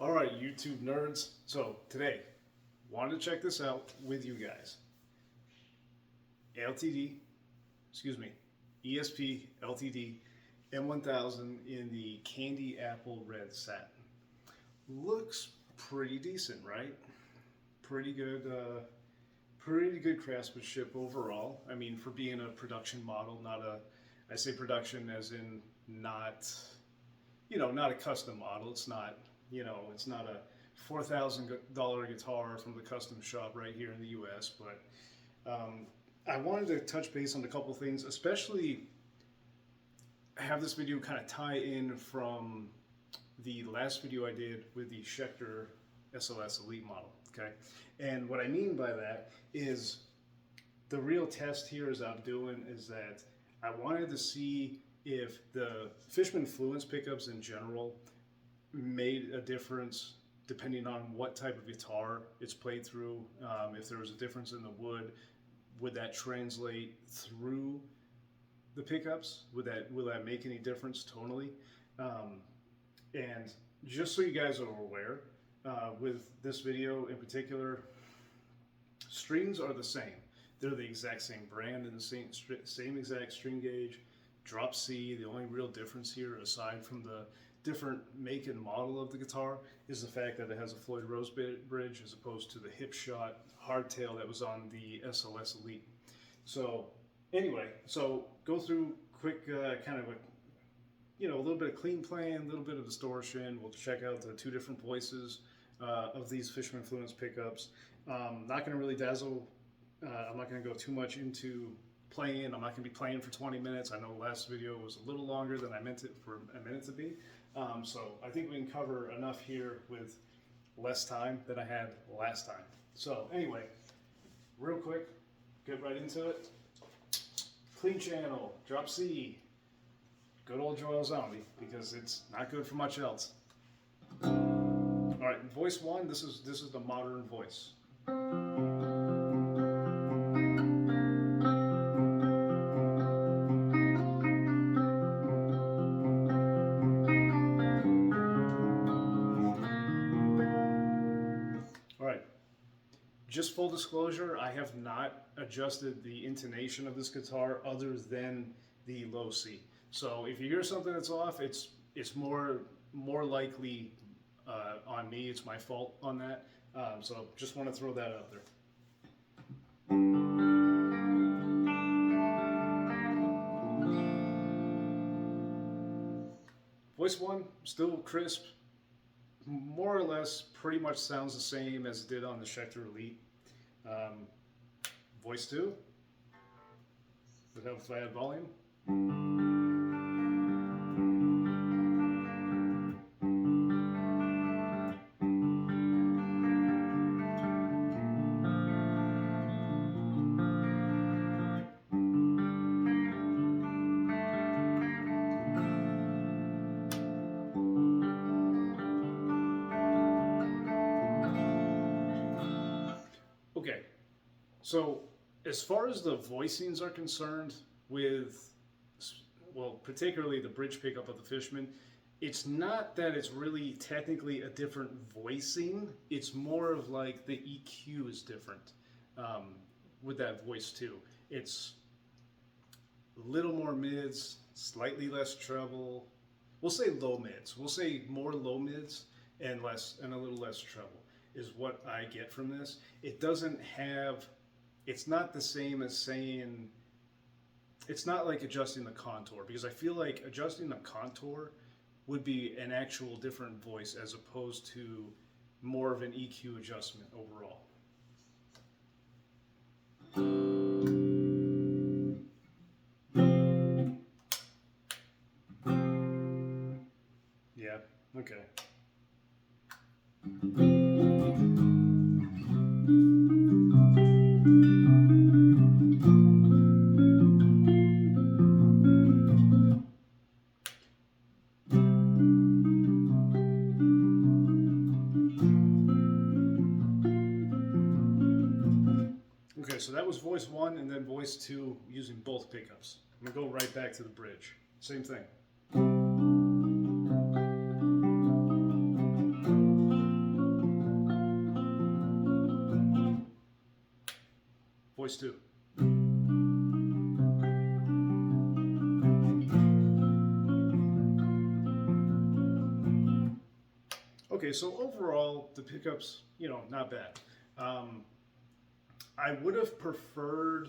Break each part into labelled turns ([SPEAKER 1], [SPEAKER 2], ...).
[SPEAKER 1] All right, YouTube nerds. So today, wanted to check this out with you guys. LTD, excuse me, ESP LTD M-1000 in the candy apple red satin. Looks pretty decent, right? Pretty good, pretty good craftsmanship overall. I mean, for being a production model, not a, I say production as in not, not a custom model. It's not, it's not a $4,000 guitar from the custom shop right here in the U.S. But I wanted to touch base on a couple things, especially have this video kind of tie in from the last video I did with the Schecter SLS Elite model. Okay, and what I mean by that is the real test here as I'm doing is that I wanted to see if the Fishman Fluence pickups in general made a difference depending on what type of guitar it's played through. If there was a difference in the wood, would that translate through the pickups? Will that make any difference tonally? And just so you guys are aware, with this video in particular, strings are the same. They're the exact same brand and the same exact string gauge. Drop C, the only real difference here, aside from the different make and model of the guitar, is the fact that it has a Floyd Rose bridge as opposed to the hip shot hardtail that was on the SLS Elite. So anyway, so go through quick kind of a little bit of clean playing, a little bit of distortion. We'll check out the two different voices of these Fishman Fluence pickups. Not going to really dazzle. I'm not going to go too much into playing. I'm not going to be playing for 20 minutes. I know the last video was a little longer than I meant it for a minute to be. So I think we can cover enough here with less time than I had last time. So anyway, real quick, get right into it. Clean channel, drop C. Good old Joel Zombie, because it's not good for much else. All right, voice one. This is the modern voice. All right. Just full disclosure, I have not adjusted the intonation of this guitar other than the low C. So if you hear something that's off, it's more likely on me. It's my fault on that. So just want to throw that out there. Voice one, still crisp, more or less pretty much sounds the same as it did on the Schecter Elite. Voice two, without flat volume. Okay, so as far as the voicings are concerned with, well, particularly the bridge pickup of the Fishman, it's not that it's really technically a different voicing. It's more of like the EQ is different with that voice too. It's a little more mids, slightly less treble. We'll say low mids. We'll say more low mids and a little less treble is what I get from this. It doesn't have, it's not the same as saying, it's not like adjusting the contour, because I feel like adjusting the contour would be an actual different voice as opposed to more of an EQ adjustment overall. Yeah, okay. Okay, so that was voice one, and then voice two using both pickups. I'm gonna go right back to the bridge. Same thing. voice 2. Okay, so overall, the pickups, not bad. I would have preferred,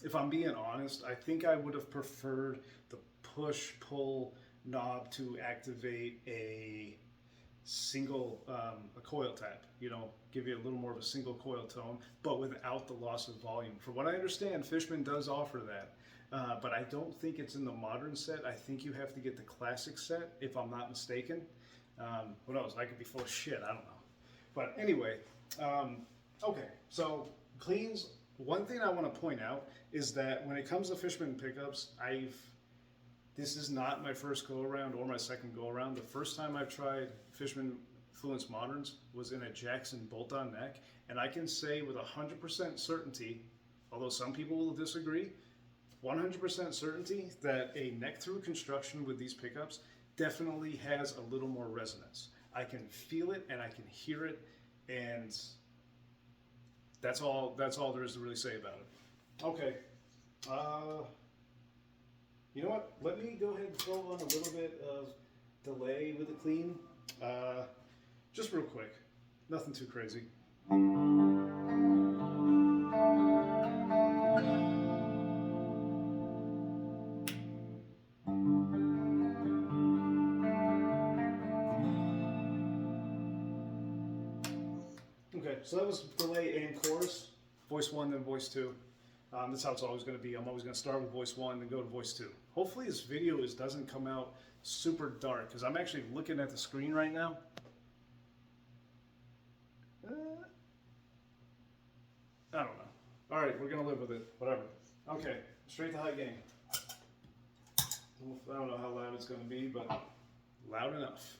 [SPEAKER 1] if I'm being honest, I think I would have preferred the push-pull knob to activate a single, a coil tap, give you a little more of a single coil tone, but without the loss of volume. From what I understand, Fishman does offer that, but I don't think it's in the modern set. I think you have to get the classic set, if I'm not mistaken. Who knows? I could be full of shit. I don't know. But anyway, okay. So cleans. One thing I want to point out is that when it comes to Fishman pickups, this is not my first go around or my second go around. The first time I've tried Fishman Fluence Moderns was in a Jackson bolt-on neck, and I can say with 100% certainty, although some people will disagree, 100% certainty that a neck-through construction with these pickups definitely has a little more resonance. I can feel it and I can hear it, and that's all there is to really say about it. Okay, you know what? Let me go ahead and throw on a little bit of delay with the clean, just real quick, nothing too crazy. Okay, so that was delay and chorus, voice 1 then voice 2. That's how it's always going to be. I'm always going to start with voice 1 then go to voice 2. Hopefully this video doesn't come out super dark, because I'm actually looking at the screen right now. I don't know. All right, we're going to live with it. Whatever. Okay, straight to high gain. I don't know how loud it's going to be, but loud enough.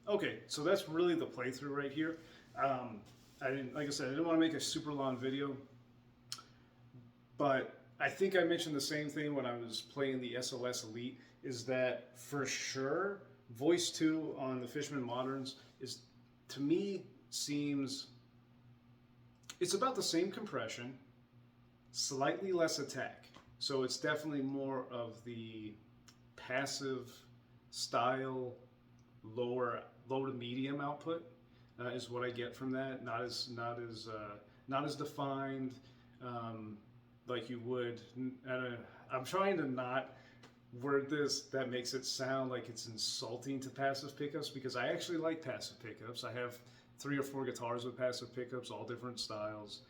[SPEAKER 1] Okay, so that's really the playthrough right here. Like I said, I didn't want to make a super long video, but I think I mentioned the same thing when I was playing the SLS Elite, is that for sure, voice 2 on the Fishman Moderns is, to me, it's about the same compression, slightly less attack. So it's definitely more of the passive style, low to medium output is what I get from that. Not as defined like you would. I'm trying to not word this that makes it sound like it's insulting to passive pickups, because I actually like passive pickups. I have 3 or 4 guitars with passive pickups, all different styles,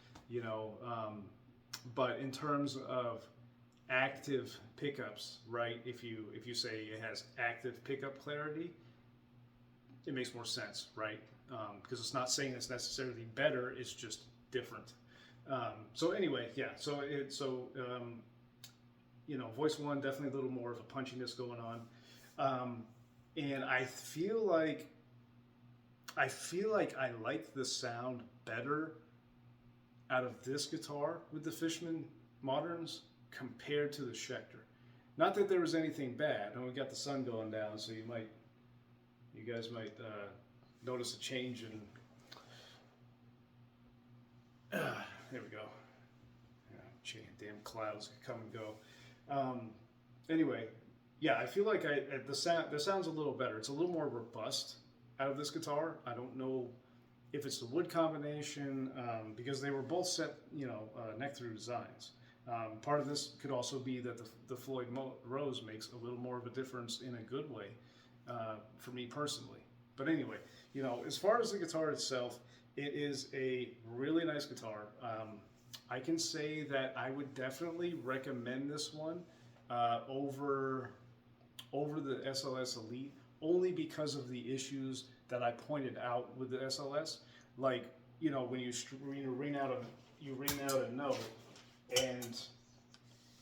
[SPEAKER 1] but in terms of active pickups, right? If you say it has active pickup clarity, it makes more sense, right? Because it's not saying it's necessarily better; it's just different. So anyway, yeah. So voice 1 definitely a little more of a punchiness going on, and I feel like I like the sound better out of this guitar with the Fishman moderns compared to the Schecter. Not that there was anything bad. And we got the sun going down, so you guys might notice a change in. There we go. Damn clouds come and go. Anyway, yeah, I feel like the sound's a little better. It's a little more robust out of this guitar. I don't know if it's the wood combination, because they were both set, neck through designs. Part of this could also be that the Floyd Rose makes a little more of a difference in a good way for me personally. But anyway, as far as the guitar itself, it is a really nice guitar. I can say that I would definitely recommend this one over the SLS Elite, only because of the issues that I pointed out with the SLS. Like, when you ring out a note, and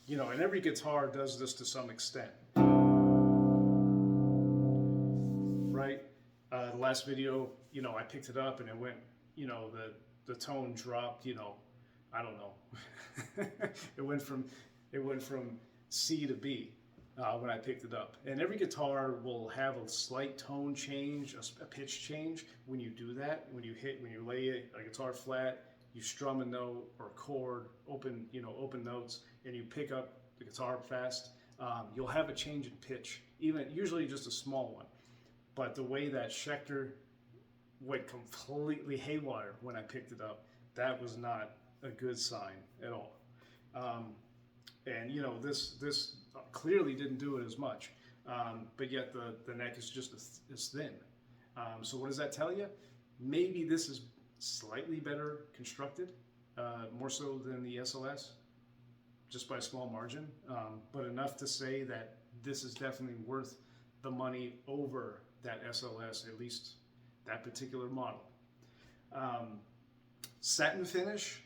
[SPEAKER 1] and every guitar does this to some extent, right? The last video, I picked it up and it went, the tone dropped, I don't know. it went from C to B when I picked it up. And every guitar will have a slight tone change, a pitch change when you do that. When you lay a guitar flat, you strum a note or a chord, open notes, and you pick up the guitar fast, you'll have a change in pitch, usually just a small one. But the way that Schecter went completely haywire when I picked it up, that was not a good sign at all. And this clearly didn't do it as much, but yet the neck is just as thin. So what does that tell you? Maybe this is slightly better constructed, more so than the SLS, just by a small margin, but enough to say that this is definitely worth the money over that SLS, at least that particular model. Satin finish,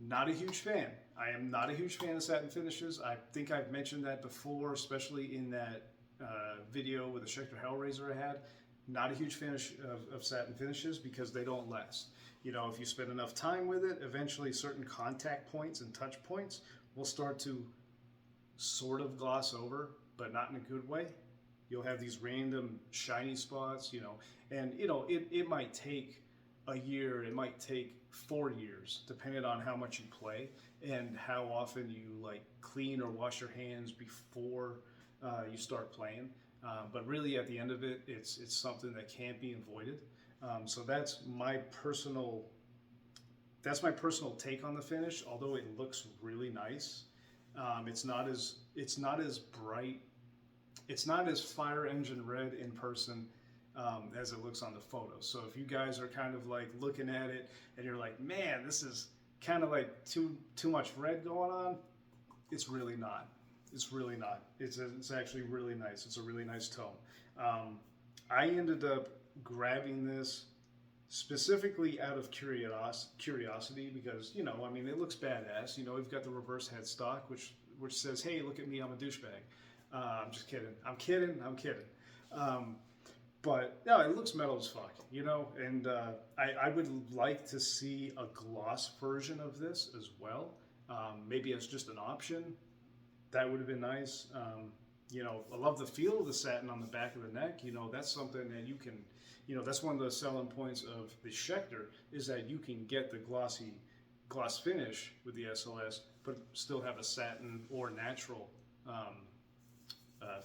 [SPEAKER 1] not a huge fan. I am not a huge fan of satin finishes. I think I've mentioned that before, especially in that video with the Schecter Hellraiser I had. Not a huge fan of satin finishes because they don't last. If you spend enough time with it, eventually certain contact points and touch points will start to sort of gloss over, but not in a good way. You'll have these random shiny spots, and it might take a year, it might take 4 years, depending on how much you play and how often you clean or wash your hands before you start playing. But really, at the end of it, it's something that can't be avoided. So that's my personal take on the finish. Although it looks really nice, it's not as bright. It's not as fire engine red in person as it looks on the photos. So if you guys are kind of looking at it and you're like, man, this is kind of too much red going on, it's really not. It's really not. It's actually really nice. It's a really nice tone. I ended up grabbing this specifically out of curiosity because, it looks badass. We've got the reverse headstock, which says, hey, look at me, I'm a douchebag. I'm just kidding. I'm kidding. But no, it looks metal as fuck, and I would like to see a gloss version of this as well. Maybe as just an option. That would have been nice. I love the feel of the satin on the back of the neck. That's something that you can, that's one of the selling points of the Schecter is that you can get the gloss finish with the SLS, but still have a satin or natural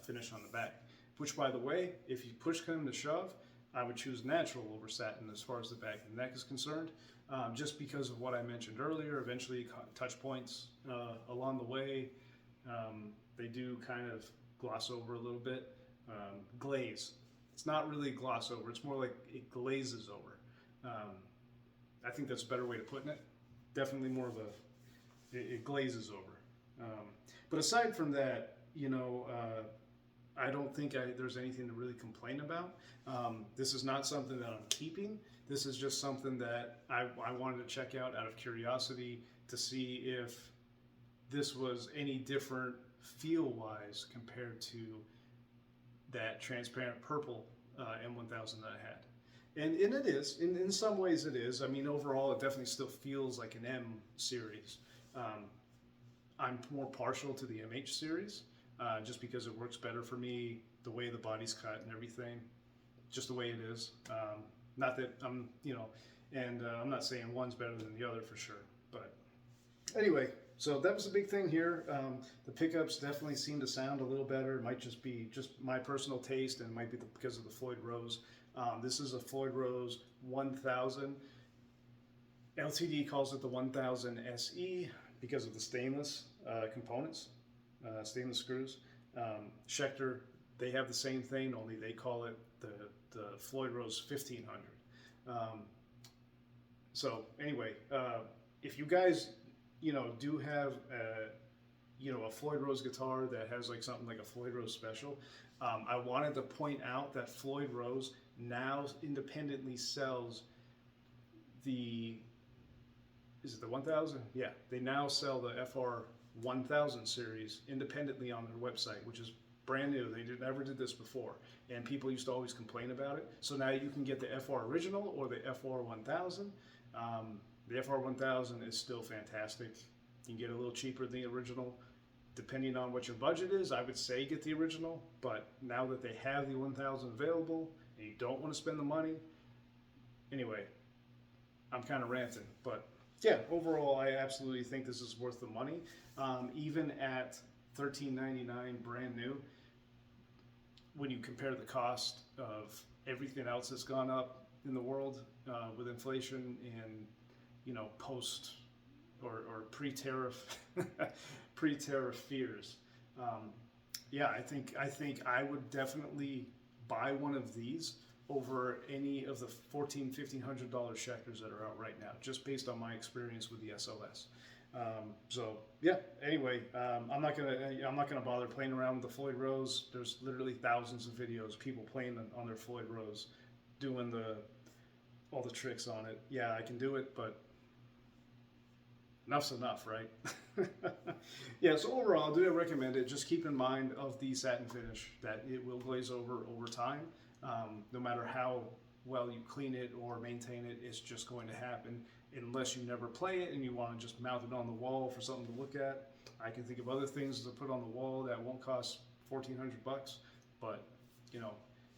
[SPEAKER 1] finish on the back. Which, by the way, if you push come to shove, I would choose natural over satin as far as the back of the neck is concerned, just because of what I mentioned earlier. Eventually, touch points along the way, they do kind of gloss over a little bit. Glaze. It's not really gloss over. It's more like it glazes over. I think that's a better way to put it. Definitely more of it glazes over. But aside from that, I don't think there's anything to really complain about. This is not something that I'm keeping. This is just something that I wanted to check out of curiosity to see if this was any different feel-wise compared to that transparent purple M-1000 that I had. And it is. In some ways it is. Overall, it definitely still feels like an M series. I'm more partial to the MH series, just because it works better for me, the way the body's cut and everything, just the way it is. Not that I'm, and I'm not saying one's better than the other for sure, but anyway, so that was a big thing here. The pickups definitely seem to sound a little better. It might just be just my personal taste, and it might be because of the Floyd Rose. This is a Floyd Rose 1000. LTD calls it the 1000 SE because of the stainless components, stainless screws. Schecter, they have the same thing, only they call it the Floyd Rose 1500. So anyway, if you guys, do have a Floyd Rose guitar that has like something like a Floyd Rose special, I wanted to point out that Floyd Rose now independently sells is it the 1000? Yeah, they now sell the FR 1000 series independently on their website, which is brand new. They never did this before, and people used to always complain about it. So now you can get the FR original or the FR 1000. The FR 1000 is still fantastic. You can get a little cheaper than the original, depending on what your budget is. I would say get the original, but now that they have the 1000 available and you don't want to spend the money, anyway, I'm kind of ranting, but yeah, overall, I absolutely think this is worth the money. Even at $13.99 brand new, when you compare the cost of everything else that's gone up in the world with inflation and post or pre-tariff pre-tariff fears, yeah, I think I would definitely buy one of these over any of the $1,400–1,500 Schecters that are out right now, just based on my experience with the SLS. So yeah. Anyway, I'm not gonna bother playing around with the Floyd Rose. There's literally thousands of videos people playing on their Floyd Rose, doing all the tricks on it. Yeah, I can do it, but enough's enough, right? Yeah. So overall, do I recommend it? Just keep in mind of the satin finish that it will glaze over time. No matter how well you clean it or maintain it, it's just going to happen unless you never play it and you want to just mount it on the wall for something to look at. I can think of other things to put on the wall that won't cost $1,400, but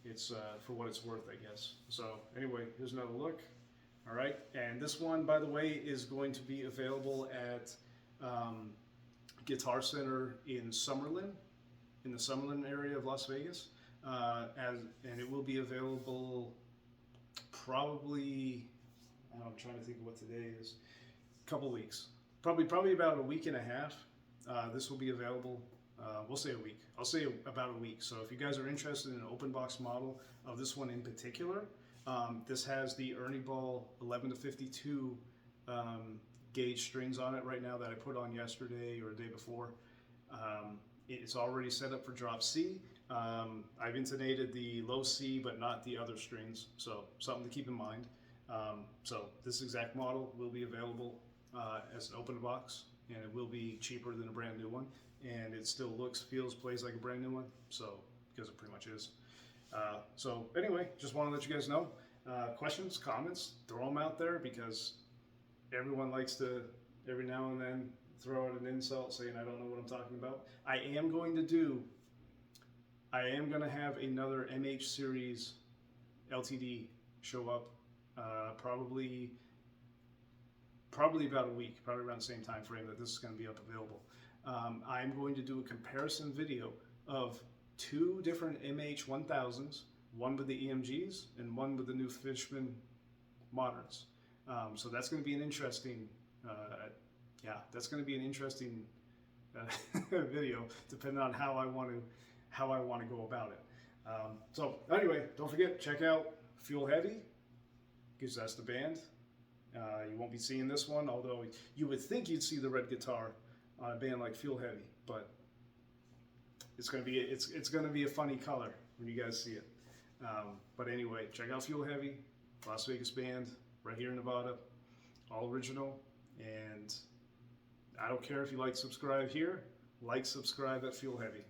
[SPEAKER 1] it's for what it's worth, I guess. So anyway, here's another look. All right, and this one, by the way, is going to be available at Guitar Center in Summerlin, in the Summerlin area of Las Vegas. And it will be available probably, I'm trying to think of what today is, a couple weeks, probably about a week and a half. This will be available. We'll say a week. I'll say about a week. So if you guys are interested in an open box model of this one in particular, this has the Ernie Ball 11-52 gauge strings on it right now that I put on yesterday or the day before. It's already set up for drop C. I've intonated the low C, but not the other strings, so something to keep in mind. So this exact model will be available as an open box, and it will be cheaper than a brand new one, and it still looks, feels, plays like a brand new one, so because it pretty much is. So anyway, just want to let you guys know. Questions, comments, throw them out there, because everyone likes to, every now and then, throw out an insult saying I don't know what I'm talking about. I am going to have another MH series LTD show up probably about a week, probably around the same time frame that this is going to be up available. I'm going to do a comparison video of two different MH 1000s, one with the EMGs and one with the new Fishman Moderns. So that's going to be an interesting video, depending on how I want to go about it. So anyway, don't forget, check out Fuel Heavy, because that's the band. You won't be seeing this one, although you would think you'd see the red guitar on a band like Fuel Heavy, but it's going to be a funny color when you guys see it. But anyway, check out Fuel Heavy, Las Vegas band, right here in Nevada, all original. And I don't care if you subscribe here, subscribe at Fuel Heavy.